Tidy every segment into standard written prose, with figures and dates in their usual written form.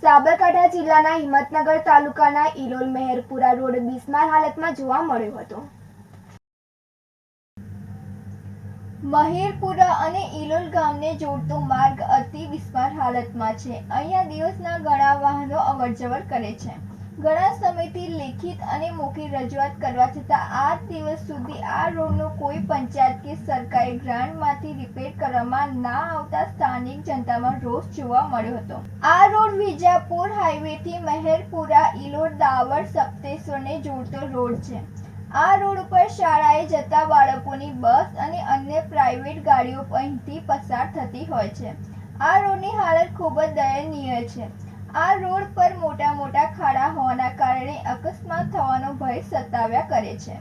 સાબરકાંઠા જિલ્લાના હિંમતનગર તાલુકાના ઇલોલ મહેરપુરા રોડ બિસ્માર હાલતમાં જોવા મળ્યો હતો। મહેરપુરા અને ઇલોલ ગામને જોડતો માર્ગ અતિ બિસ્માર હાલતમાં છે। અહીંયા દિવસના ઘણા વાહનો અવરજવર કરે છે। ઘણા સમયથી લેખિત અને મૌખિક રજૂઆત કરવા છતાં 8 દિવસ સુધી આ રોડનો કોઈ પંચાયત કે સરકારી ગ્રાન્ટમાંથી રિપેર કરવામાં ના આવતા સ્થાનિક જનતામાં રોષ જોવા મળ્યો હતો। આ રોડ વિજાપુર હાઈવેથી મહેરપુરા ઇલોલ દાવડ સપ્તેશ્વરને જોડતો રોડ છે। આ રોડ ઉપર શાળાએ જતા બાળકોની બસ અને અન્ય પ્રાઇવેટ ગાડીઓ અહીંથી પસાર થતી હોય છે। આ રોડની હાલત ખૂબ જ દયનીય છે। આ રોડ પર મોટા ખાડા હોવાના કારણે અકસ્માત થવાનો ભય સતાવ્યા કરે છે।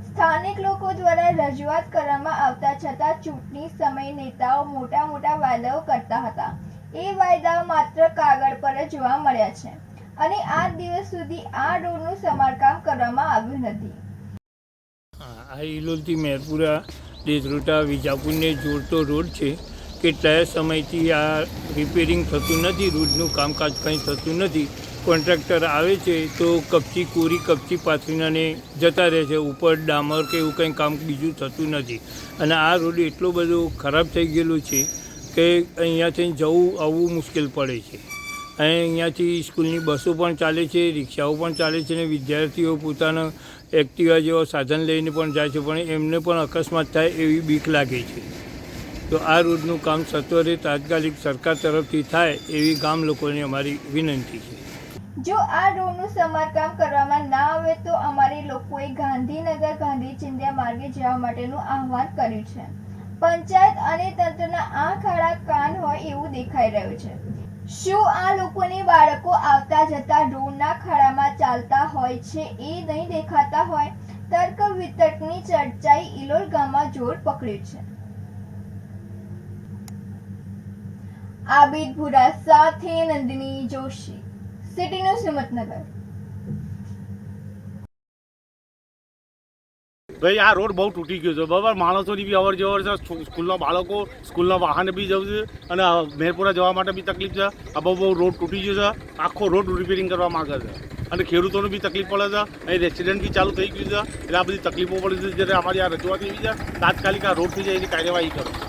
સ્થાનિક લોકો દ્વારા રજૂઆત કરવામાં આવતા છતાં ચૂંટણી સમયે નેતાઓ મોટા વાયદાઓ કરતા હતા। એ વાયદાઓ માત્ર કાગળ પર જ જોવા મળ્યા છે અને 8 દિવસ સુધી આ રોડનું સમારકામ કરવામાં આવ્યું નથી। આ ઇલોલથી મહેરપુરા દેશરૂટા વિજાપુરને જોડતો રોડ છે। કેટલાય સમયથી આ રિપેરિંગ થતું નથી, રોડનું કામકાજ કંઈ થતું નથી। કોન્ટ્રાક્ટર આવે છે તો કપચી પાથરીને જતા રહે છે, ઉપર ડામર કે એવું કંઈ કામ બીજું થતું નથી। અને આ રોડ એટલો બધો ખરાબ થઈ ગયેલો છે કે અહીંયાથી જવું આવવું મુશ્કેલ પડે છે। અને અહીંયાથી સ્કૂલની બસો પણ ચાલે છે, રિક્ષાઓ પણ ચાલે છે, અને વિદ્યાર્થીઓ પોતાના એક્ટિવા જેવા સાધન લઈને પણ જાય છે, પણ એમને પણ અકસ્માત થાય એવી બીક લાગે છે। તો આ રોડનું કામ સત્વરે તાત્કાલિક સરકાર તરફથી થાય એવી ગામ લોકોની અમારી વિનંતી છે। જો આ રોડનું સમારકામ કરવામાં ના આવે તો અમારે લોકોએ ગાંધીનગર ગાંધી ચિંધ્યા માર્ગે જવા માટેનું આહવાન કર્યું છે। પંચાયત અને તંત્રના આંખ આડા કાન હોય એવું દેખાઈ રહ્યું છે। શું આ લોકોને બાળકો આવતા જતા રોડના ખાડામાં ચાલતા હોય છે એ નહીં દેખાતા હોય? તર્ક વિતર્કની ચર્ચાએ ઇલોલ ગામમાં જોર પકડ્યું છે। આબિદ ભુરા સાથે નંદિની જોશી, સિટી ન્યૂઝ હિંમતનગર। ભાઈ આ રોડ બહુ તૂટી ગયો છે બરાબર, માણસોની બી અવર જવર છે, સ્કૂલના બાળકો સ્કૂલના વાહને બી જવું છે અને મહેરપુરા જવા માટે બી તકલીફ છે। આ બહુ રોડ તૂટી ગયો છે, આખો રોડ રિપેરિંગ કરવા માંગે છે અને ખેડૂતોને બી તકલીફ પડે છે। અહીં રેસિડેન્ટ બી ચાલુ થઈ ગયું છે એટલે આ બધી તકલીફો પડે છે। જ્યારે અમારી આ રજૂઆત એવી છે તાત્કાલિક આ રોડ થઈ જાય એની કાર્યવાહી કરો।